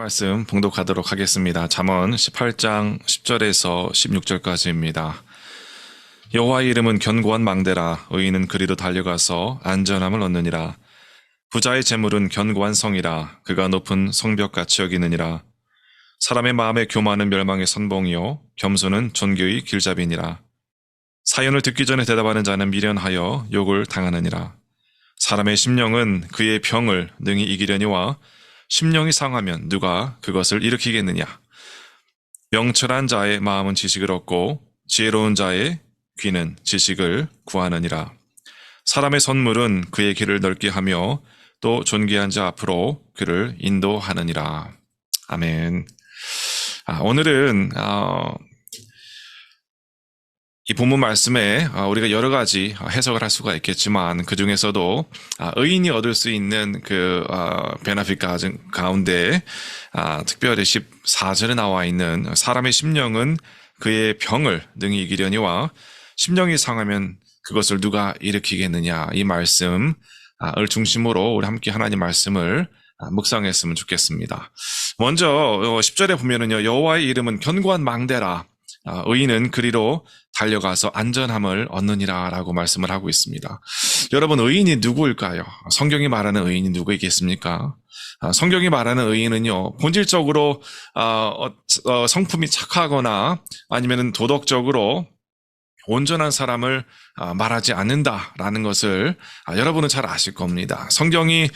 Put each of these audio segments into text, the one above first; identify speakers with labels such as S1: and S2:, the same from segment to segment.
S1: 말씀 봉독하도록 하겠습니다. 잠언 18장 10절에서 16절까지입니다. 여호와의 이름은 견고한 망대라. 의인은 그리로 달려가서 안전함을 얻느니라. 부자의 재물은 견고한 성이라. 그가 높은 성벽같이 여기느니라. 사람의 마음에 교만은 멸망의 선봉이요 겸손은 존귀의 길잡이니라. 사연을 듣기 전에 대답하는 자는 미련하여 욕을 당하느니라. 사람의 심령은 그의 병을 능히 이기려니와 심령이 상하면 누가 그것을 일으키겠느냐. 명철한 자의 마음은 지식을 얻고 지혜로운 자의 귀는 지식을 구하느니라. 사람의 선물은 그의 길을 넓게 하며 또 존귀한 자 앞으로 그를 인도하느니라. 아멘. 오늘은 이 본문 말씀에 우리가 여러 가지 해석을 할 수가 있겠지만 그 중에서도 의인이 얻을 수 있는 그 베네핏 가운데 특별히 14절에 나와 있는 사람의 심령은 그의 병을 능히 이기려니와 심령이 상하면 그것을 누가 일으키겠느냐, 이 말씀을 중심으로 우리 함께 하나님 말씀을 묵상했으면 좋겠습니다. 먼저 10절에 보면은요, 여호와의 이름은 견고한 망대라. 의인은 그리로 달려가서 안전함을 얻느니라 라고 말씀을 하고 있습니다. 여러분, 의인이 누구일까요? 성경이 말하는 의인이 누구이겠습니까? 성경이 말하는 의인은요, 본질적으로 성품이 착하거나 아니면 도덕적으로 온전한 사람을 말하지 않는다라는 것을 여러분은 잘 아실 겁니다. 성경이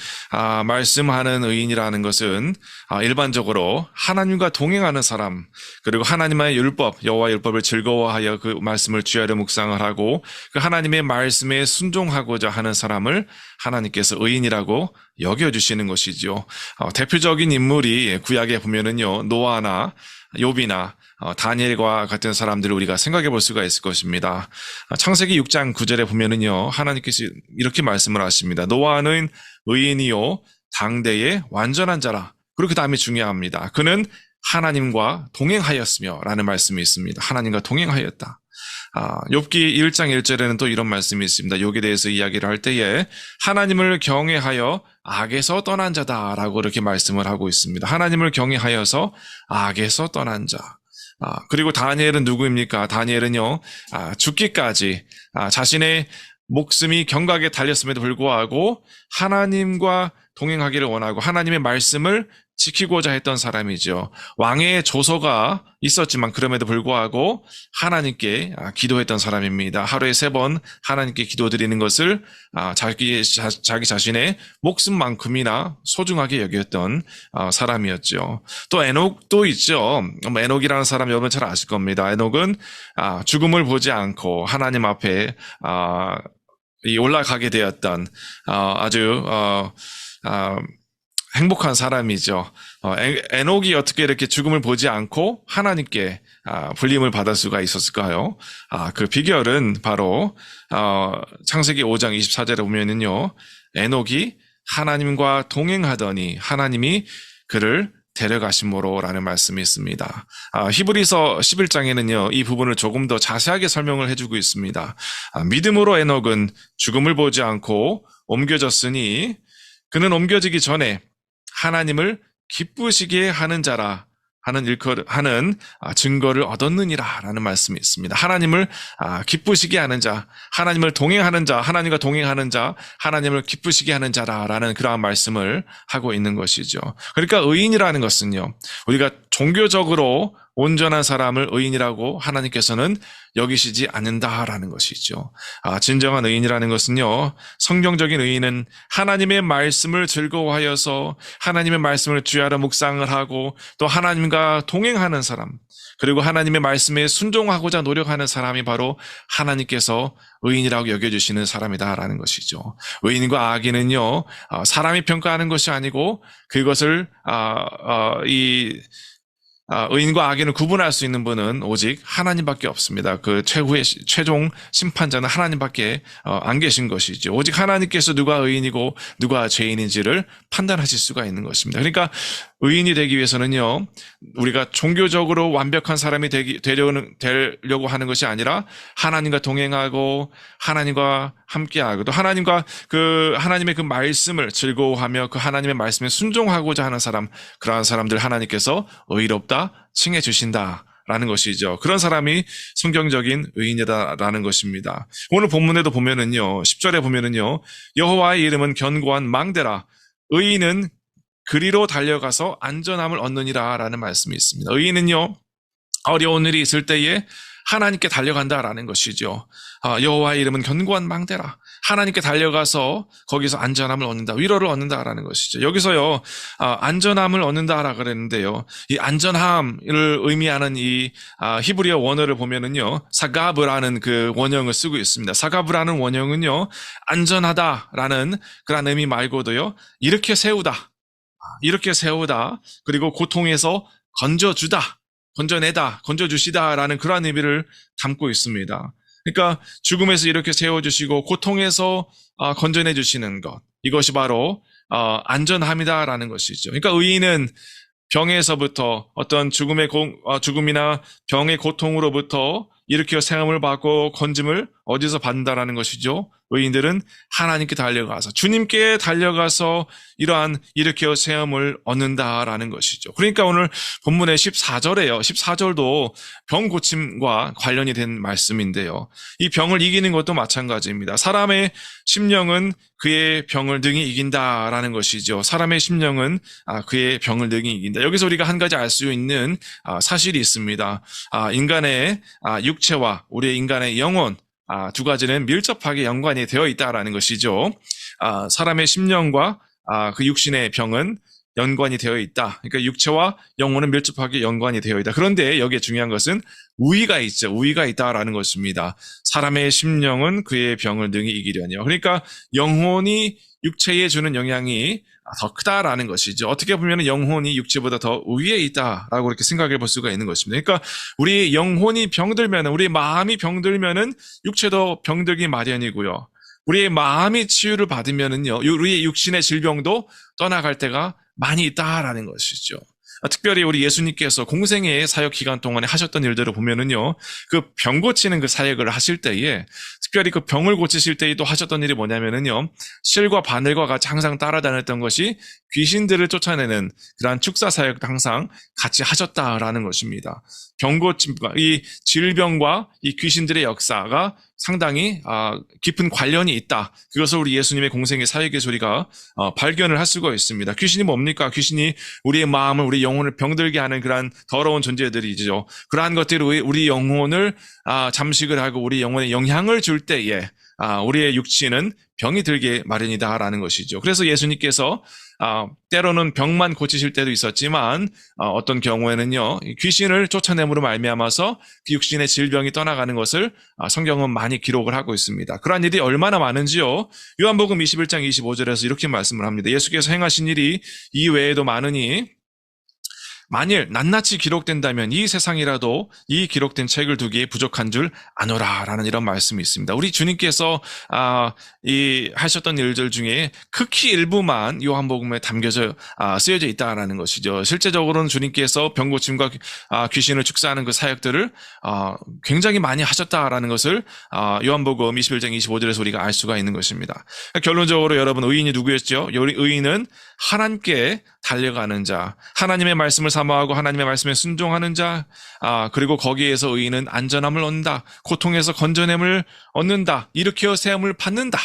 S1: 말씀하는 의인이라는 것은 일반적으로 하나님과 동행하는 사람, 그리고 하나님의 율법, 여호와의 율법을 즐거워하여 그 말씀을 주야로 묵상을 하고 그 하나님의 말씀에 순종하고자 하는 사람을 하나님께서 의인이라고 여겨주시는 것이죠. 대표적인 인물이 구약에 보면은요, 노아나 욥이나 다니엘과 같은 사람들을 우리가 생각해 볼 수가 있을 것입니다. 창세기 6장 9절에 보면은요, 하나님께서 이렇게 말씀을 하십니다. 노아는 의인이요 당대의 완전한 자라. 그리고 그 다음에 중요합니다. 그는 하나님과 동행하였으며 라는 말씀이 있습니다. 하나님과 동행하였다. 욥기 1장 1절에는 또 이런 말씀이 있습니다. 욥에 대해서 이야기를 할 때에 하나님을 경외하여 악에서 떠난 자다라고 이렇게 말씀을 하고 있습니다. 하나님을 경외하여서 악에서 떠난 자. 그리고 다니엘은 누구입니까? 다니엘은요, 죽기까지 자신의 목숨이 경각에 달렸음에도 불구하고 하나님과 동행하기를 원하고 하나님의 말씀을 지키고자 했던 사람이죠. 왕의 조서가 있었지만 그럼에도 불구하고 하나님께 기도했던 사람입니다. 하루에 3번 하나님께 기도드리는 것을 자기 자신의 목숨만큼이나 소중하게 여겼던 사람이었죠. 또 에녹도 있죠. 에녹이라는 사람 여러분 잘 아실 겁니다. 에녹은 죽음을 보지 않고 하나님 앞에 올라가게 되었던 아주 행복한 사람이죠. 에녹이 어떻게 이렇게 죽음을 보지 않고 하나님께 불림을 받을 수가 있었을까요? 그 비결은 바로 창세기 5장 24절에 보면은요, 에녹이 하나님과 동행하더니 하나님이 그를 데려가심으로라는 말씀이 있습니다. 히브리서 11장에는요, 이 부분을 조금 더 자세하게 설명을 해주고 있습니다. 믿음으로 에녹은 죽음을 보지 않고 옮겨졌으니 그는 옮겨지기 전에 하나님을 기쁘시게 하는 자라 하는 증거를 얻었느니라 라는 말씀이 있습니다. 하나님을 기쁘시게 하는 자, 하나님을 동행하는 자, 하나님과 동행하는 자, 하나님을 기쁘시게 하는 자라라는 그러한 말씀을 하고 있는 것이죠. 그러니까 의인이라는 것은요, 우리가 종교적으로 온전한 사람을 의인이라고 하나님께서는 여기시지 않는다라는 것이죠. 진정한 의인이라는 것은요, 성경적인 의인은 하나님의 말씀을 즐거워하여서 하나님의 말씀을 주야로 묵상을 하고 또 하나님과 동행하는 사람, 그리고 하나님의 말씀에 순종하고자 노력하는 사람이 바로 하나님께서 의인이라고 여겨주시는 사람이다라는 것이죠. 의인과 악인은요, 사람이 평가하는 것이 아니고 그것을 의인과 악인을 구분할 수 있는 분은 오직 하나님밖에 없습니다. 그 최종 심판자는 하나님밖에 안 계신 것이죠. 오직 하나님께서 누가 의인이고 누가 죄인인지를 판단하실 수가 있는 것입니다. 그러니까 의인이 되기 위해서는요, 우리가 종교적으로 완벽한 사람이 되려고 하는 것이 아니라 하나님과 동행하고 하나님과 함께하고 또 하나님의 그 말씀을 즐거워하며 그 하나님의 말씀에 순종하고자 하는 사람, 그러한 사람들 하나님께서 의롭다 칭해 주신다라는 것이죠. 그런 사람이 성경적인 의인이다라는 것입니다. 오늘 본문에도 보면은요, 10절에 보면은요, 여호와의 이름은 견고한 망대라. 의인은 그리로 달려가서 안전함을 얻느니라 라는 말씀이 있습니다. 의인은요, 어려운 일이 있을 때에 하나님께 달려간다라는 것이죠. 여호와의 이름은 견고한 망대라. 하나님께 달려가서 거기서 안전함을 얻는다, 위로를 얻는다라는 것이죠. 여기서요, 안전함을 얻는다라 그랬는데요, 이 안전함을 의미하는 이 히브리어 원어를 보면은요, 사가브라는 그 원형을 쓰고 있습니다. 사가브라는 원형은요, 안전하다라는 그런 의미 말고도요, 일으켜 세우다, 그리고 고통에서 건져내다, 건져주시다라는 그러한 의미를 담고 있습니다. 그러니까 죽음에서 이렇게 세워주시고 고통에서 건져내주시는 것, 이것이 바로 안전함이다라는 것이죠. 그러니까 의인은 병에서부터 어떤 죽음이나 병의 고통으로부터 일으켜 생함을 받고 건짐을 어디서 받는다라는 것이죠. 의인들은 하나님께 달려가서, 주님께 달려가서 이러한 일으켜 세움을 얻는다라는 것이죠. 그러니까 오늘 본문의 14절에요. 14절도 병 고침과 관련이 된 말씀인데요. 이 병을 이기는 것도 마찬가지입니다. 사람의 심령은 그의 병을 능히 이긴다라는 것이죠. 사람의 심령은 그의 병을 능히 이긴다. 여기서 우리가 한 가지 알 수 있는 사실이 있습니다. 인간의 육체와 우리의 인간의 영혼, 두 가지는 밀접하게 연관이 되어 있다라는 것이죠. 사람의 심령과 그 육신의 병은 연관이 되어 있다. 그러니까 육체와 영혼은 밀접하게 연관이 되어 있다. 그런데 여기에 중요한 것은 우위가 있죠. 우위가 있다라는 것입니다. 사람의 심령은 그의 병을 능히 이기려니요. 그러니까 영혼이 육체에 주는 영향이 더 크다라는 것이죠. 어떻게 보면 영혼이 육체보다 더 우위에 있다라고 이렇게 생각해 볼 수가 있는 것입니다. 그러니까 우리 영혼이 병들면, 우리 마음이 병들면은 육체도 병들기 마련이고요. 우리의 마음이 치유를 받으면은요, 우리의 육신의 질병도 떠나갈 때가 많이 있다라는 것이죠. 특별히 우리 예수님께서 공생의 사역 기간 동안에 하셨던 일들을 보면은요, 그 병 고치는 그 사역을 하실 때에, 특별히 그 병을 고치실 때에 또 하셨던 일이 뭐냐면은요, 실과 바늘과 같이 항상 따라다녔던 것이 귀신들을 쫓아내는 그러한 축사 사역도 항상 같이 하셨다라는 것입니다. 병 고침과 이 질병과 이 귀신들의 역사가 상당히 깊은 관련이 있다. 그것을 우리 예수님의 공생의 사역에서 우리가 발견을 할 수가 있습니다. 귀신이 뭡니까? 귀신이 우리의 마음을, 우리 영혼을 병들게 하는 그러한 더러운 존재들이죠. 그러한 것들이 우리 영혼을 잠식을 하고 우리 영혼에 영향을 줄 때에 우리의 육신은 병이 들게 마련이다라는 것이죠. 그래서 예수님께서 때로는 병만 고치실 때도 있었지만 어떤 경우에는요, 귀신을 쫓아냄으로 말미암아서 그 육신의 질병이 떠나가는 것을 성경은 많이 기록을 하고 있습니다. 그러한 일이 얼마나 많은지요, 요한복음 21장 25절에서 이렇게 말씀을 합니다. 예수께서 행하신 일이 이 외에도 많으니 만일 낱낱이 기록된다면 이 세상이라도 이 기록된 책을 두기에 부족한 줄 아노라라는 이런 말씀이 있습니다. 우리 주님께서 이 하셨던 일들 중에 극히 일부만 요한복음에 담겨져 쓰여져 있다라는 것이죠. 실제적으로는 주님께서 병 고침과 귀신을 축사하는 그 사역들을 굉장히 많이 하셨다라는 것을 요한복음 21장 25절에서 우리가 알 수가 있는 것입니다. 결론적으로 여러분, 의인이 누구였죠? 의인은 하나님께 달려가는 자, 하나님의 말씀을 사모하고 하나님의 말씀에 순종하는 자, 그리고 거기에서 의인은 안전함을 얻는다, 고통에서 건져냄을 얻는다, 일으켜 세움을 받는다.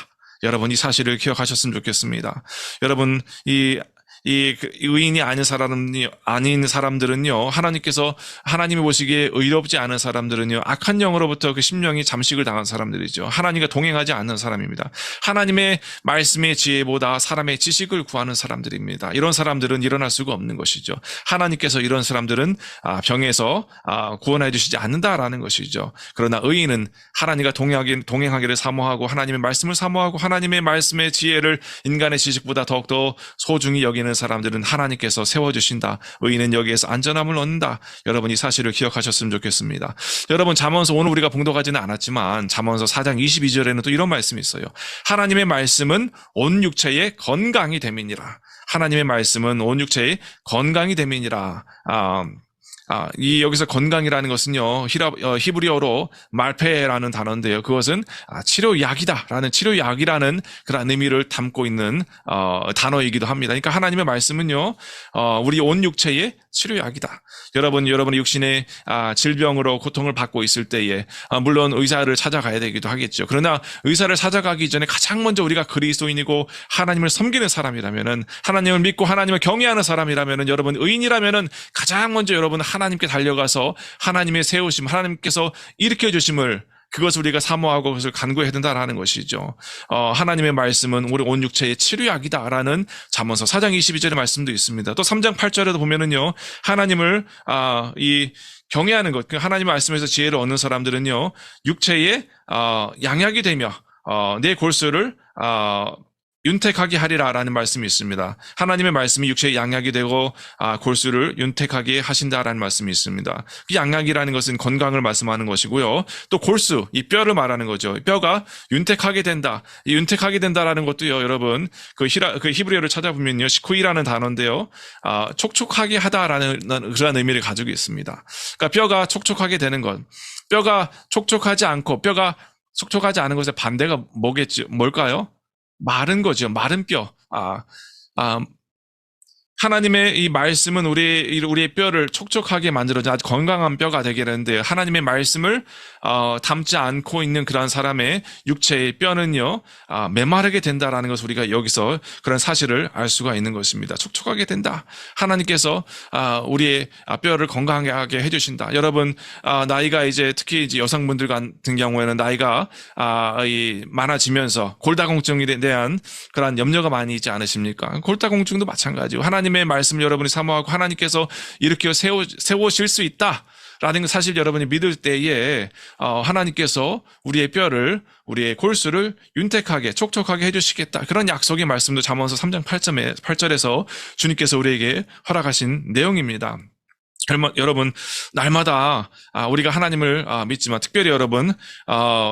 S1: 여러분, 이 사실을 기억하셨으면 좋겠습니다. 여러분, 이 의인이 아닌 사람들은요, 하나님이 보시기에 의롭지 않은 사람들은요, 악한 영으로부터 그 심령이 잠식을 당한 사람들이죠. 하나님과 동행하지 않는 사람입니다. 하나님의 말씀의 지혜보다 사람의 지식을 구하는 사람들입니다. 이런 사람들은 일어날 수가 없는 것이죠. 하나님께서 이런 사람들은 병에서 구원해 주시지 않는다라는 것이죠. 그러나 의인은 하나님과 동행하기를 사모하고 하나님의 말씀을 사모하고 하나님의 말씀의 지혜를 인간의 지식보다 더욱더 소중히 여기는 경외하는 사람들은 하나님께서 세워주신다. 의인은 여기에서 안전함을 얻는다. 여러분 이 사실을 기억하셨으면 좋겠습니다. 여러분 잠언서 오늘 우리가 봉독하지는 않았지만 잠언서 4장 22절에는 또 이런 말씀이 있어요. 하나님의 말씀은 온 육체의 건강이 됨이니라. 하나님의 말씀은 온 육체의 건강이 됨이니라. 이 여기서 건강이라는 것은요, 히브리어로 말페라는 단어인데요. 그것은 치료약이라는 그런 의미를 담고 있는 단어이기도 합니다. 그러니까 하나님의 말씀은요, 우리 온 육체의 치료약이다. 여러분의 육신의 질병으로 고통을 받고 있을 때에 물론 의사를 찾아가야 되기도 하겠죠. 그러나 의사를 찾아가기 전에 가장 먼저 우리가 그리스도인이고 하나님을 섬기는 사람이라면은, 하나님을 믿고 하나님을 경외하는 사람이라면은, 여러분 의인이라면은 가장 먼저 여러분 하나님께 달려가서 하나님의 세우심, 하나님께서 일으켜 주심을, 그것을 우리가 사모하고 그것을 간구해야 된다라는 것이죠. 하나님의 말씀은 우리 온 육체의 치료약이다라는 잠언서 4장 22절의 말씀도 있습니다. 또 3장 8절에도 보면은요, 하나님을 경외하는 것, 하나님의 말씀에서 지혜를 얻는 사람들은요, 육체의 양약이 되며 내 골수를 윤택하게 하리라라는 말씀이 있습니다. 하나님의 말씀이 육체의 양약이 되고 골수를 윤택하게 하신다라는 말씀이 있습니다. 그 양약이라는 것은 건강을 말씀하는 것이고요. 또 골수, 이 뼈를 말하는 거죠. 뼈가 윤택하게 된다. 이 윤택하게 된다라는 것도요, 여러분 그 히브리어를 찾아보면요, 시쿠이라는 단어인데요, 촉촉하게 하다라는 그런 의미를 가지고 있습니다. 그러니까 뼈가 촉촉하게 되는 것, 뼈가 촉촉하지 않고 뼈가 촉촉하지 않은 것의 반대가 뭘까요? 마른 거죠. 마른 뼈. 하나님의 이 말씀은 우리의 뼈를 촉촉하게 만들어서 아주 건강한 뼈가 되게 되는데, 하나님의 말씀을 담지 않고 있는 그런 사람의 육체의 뼈는요, 메마르게 된다라는 것을 우리가 여기서 그런 사실을 알 수가 있는 것입니다. 촉촉하게 된다. 하나님께서 우리의 뼈를 건강하게 해주신다. 여러분 나이가 특히 여성분들 같은 경우에는 나이가 많아지면서 골다공증에 대한 그런 염려가 많이 있지 않으십니까? 골다공증도 마찬가지고, 하나님의 말씀을 여러분이 사모하고 하나님께서 일으켜 세우실 수 있다라는 사실 여러분이 믿을 때에 하나님께서 우리의 뼈를, 우리의 골수를 윤택하게 촉촉하게 해주시겠다, 그런 약속의 말씀도 잠언서 3장 8절에서 주님께서 우리에게 허락하신 내용입니다. 여러분 날마다 우리가 하나님을 믿지만, 특별히 여러분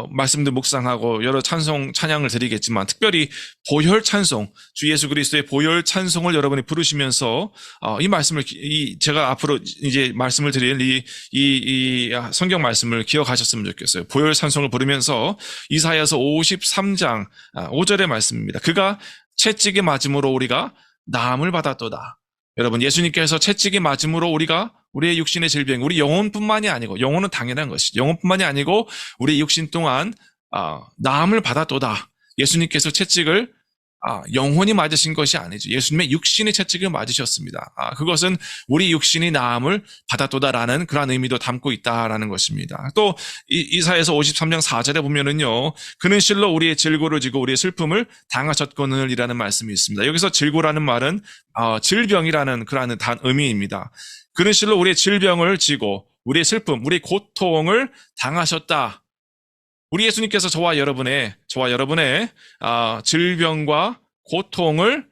S1: 말씀도 묵상하고 여러 찬양을 드리겠지만, 특별히 보혈 찬송, 주 예수 그리스도의 보혈 찬송을 여러분이 부르시면서 이 말씀을 제가 앞으로 이제 말씀을 드릴 이 성경 말씀을 기억하셨으면 좋겠어요. 보혈 찬송을 부르면서 이사야서 53장 5절의 말씀입니다. 그가 채찍에 맞음으로 우리가 나음을 받았도다. 여러분 예수님께서 채찍에 맞음으로 우리의 육신의 질병, 우리 영혼뿐만이 아니고, 영혼은 당연한 것이죠. 영혼뿐만이 아니고 우리 육신 또한 나음을 받았도다. 예수님께서 채찍을 영혼이 맞으신 것이 아니죠. 예수님의 육신의 채찍을 맞으셨습니다. 그것은 우리 육신이 나음을 받았도다라는 그런 의미도 담고 있다라는 것입니다. 또 이사야서 53장 4절에 보면은요, 그는 실로 우리의 질고를 지고 우리의 슬픔을 당하셨거늘이라는 말씀이 있습니다. 여기서 질고라는 말은 질병이라는 그런 의미입니다. 그는 실로 우리의 질병을 지고 우리의 슬픔, 우리의 고통을 당하셨다. 우리 예수님께서 저와 여러분의 질병과 고통을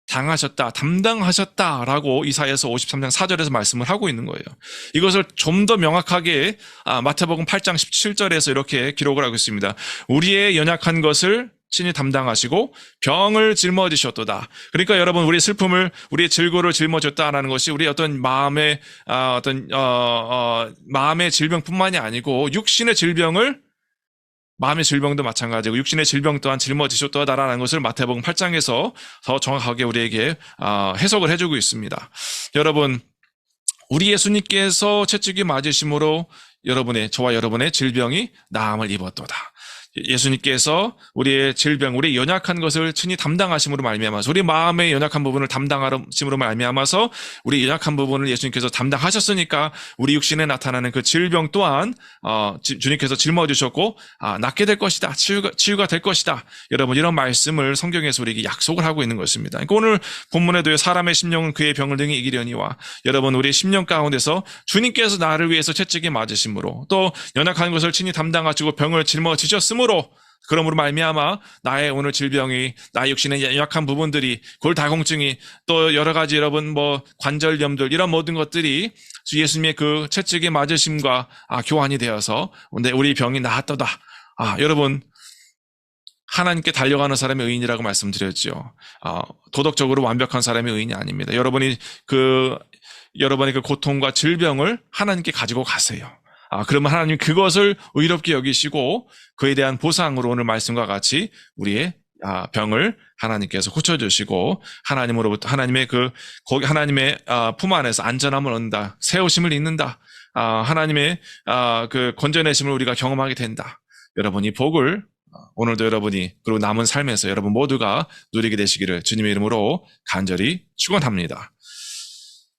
S1: 당하셨다, 담당하셨다라고 이사야서 53장 4절에서 말씀을 하고 있는 거예요. 이것을 좀 더 명확하게 마태복음 8장 17절에서 이렇게 기록을 하고 있습니다. 우리의 연약한 것을 친히 담당하시고 병을 짊어지셨도다. 그러니까 여러분, 우리의 슬픔을, 우리의 질고를 짊어졌다라는 것이 우리 어떤 마음의 질병뿐만이 아니고 마음의 질병도 마찬가지고 육신의 질병 또한 짊어지셨다라는 것을 마태복음 8장에서 더 정확하게 우리에게 해석을 해주고 있습니다. 여러분, 우리 예수님께서 채찍이 맞으심으로 저와 여러분의 질병이 나음을 입었도다. 예수님께서 우리의 질병, 우리의 연약한 것을 친히 담당하심으로 말미암아서, 우리 마음의 연약한 부분을 담당하심으로 말미암아서, 우리 연약한 부분을 예수님께서 담당하셨으니까 우리 육신에 나타나는 그 질병 또한 주님께서 짊어지셨고 낫게 될 것이다, 치유가 될 것이다. 여러분, 이런 말씀을 성경에서 우리에게 약속을 하고 있는 것입니다. 그러니까 오늘 본문에도 사람의 심령은 그의 병을 등에 이기려니와, 여러분 우리의 심령 가운데서 주님께서 나를 위해서 채찍에 맞으심으로, 또 연약한 것을 친히 담당하시고 병을 짊어지셨으므로 그러므로 말미암아 나의 오늘 질병이, 나의 육신의 연약한 부분들이, 골다공증이, 또 여러 가지 여러분 뭐 관절염들, 이런 모든 것들이 주 예수님의 그 채찍에 맞으심과 교환이 되어서 우리 병이 나았도다. 여러분, 하나님께 달려가는 사람이 의인이라고 말씀드렸죠. 도덕적으로 완벽한 사람이 의인이 아닙니다. 여러분의 그 고통과 질병을 하나님께 가지고 가세요. 그러면 하나님 그것을 의롭게 여기시고 그에 대한 보상으로 오늘 말씀과 같이 우리의 병을 하나님께서 고쳐주시고 하나님의 품 안에서 안전함을 얻는다. 세우심을 잊는다. 하나님의 그 건져내심을 우리가 경험하게 된다. 여러분, 이 복을 오늘도 여러분이, 그리고 남은 삶에서 여러분 모두가 누리게 되시기를 주님의 이름으로 간절히 축원합니다.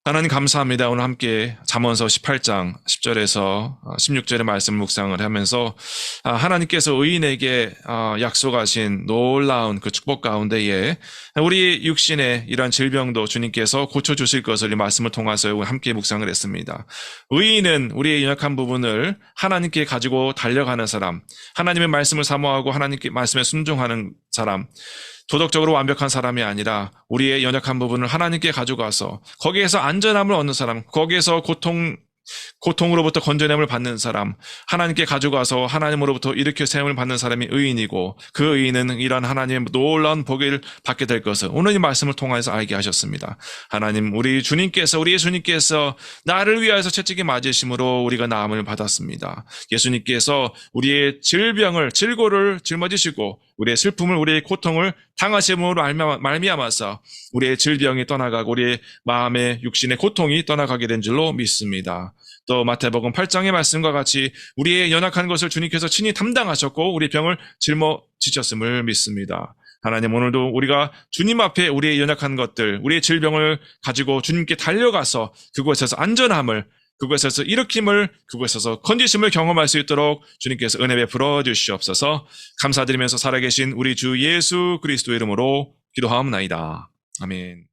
S1: 하나님 감사합니다. 오늘 함께 잠언서 18장 10절에서 16절의 말씀 묵상을 하면서 하나님께서 의인에게 약속하신 놀라운 그 축복 가운데에 우리 육신의 이러한 질병도 주님께서 고쳐주실 것을 이 말씀을 통해서 함께 묵상을 했습니다. 의인은 우리의 연약한 부분을 하나님께 가지고 달려가는 사람, 하나님의 말씀을 사모하고 하나님께 말씀에 순종하는 사람, 도덕적으로 완벽한 사람이 아니라 우리의 연약한 부분을 하나님께 가져가서 거기에서 안전함을 얻는 사람, 거기에서 고통으로부터 건져냄을 받는 사람, 하나님께 가져가서 하나님으로부터 일으켜 세움을 받는 사람이 의인이고, 그 의인은 이러한 하나님의 놀라운 복을 받게 될 것을 오늘 이 말씀을 통해서 알게 하셨습니다. 하나님, 우리 예수님께서 나를 위하여서 채찍에 맞으심으로 우리가 나음을 받았습니다. 예수님께서 우리의 질고를 짊어지시고 우리의 슬픔을, 우리의 고통을 당하심으로 말미암아서 우리의 질병이 떠나가고 우리의 마음의 육신의 고통이 떠나가게 된 줄로 믿습니다. 또 마태복음 8장의 말씀과 같이 우리의 연약한 것을 주님께서 친히 담당하셨고 우리 병을 짊어지셨음을 믿습니다. 하나님, 오늘도 우리가 주님 앞에 우리의 연약한 것들, 우리의 질병을 가지고 주님께 달려가서 그곳에서 안전함을, 그곳에서 일으킴을, 그곳에서 건지심을 경험할 수 있도록 주님께서 은혜 베풀어 주시옵소서. 감사드리면서 살아계신 우리 주 예수 그리스도의 이름으로 기도하옵나이다. 아멘.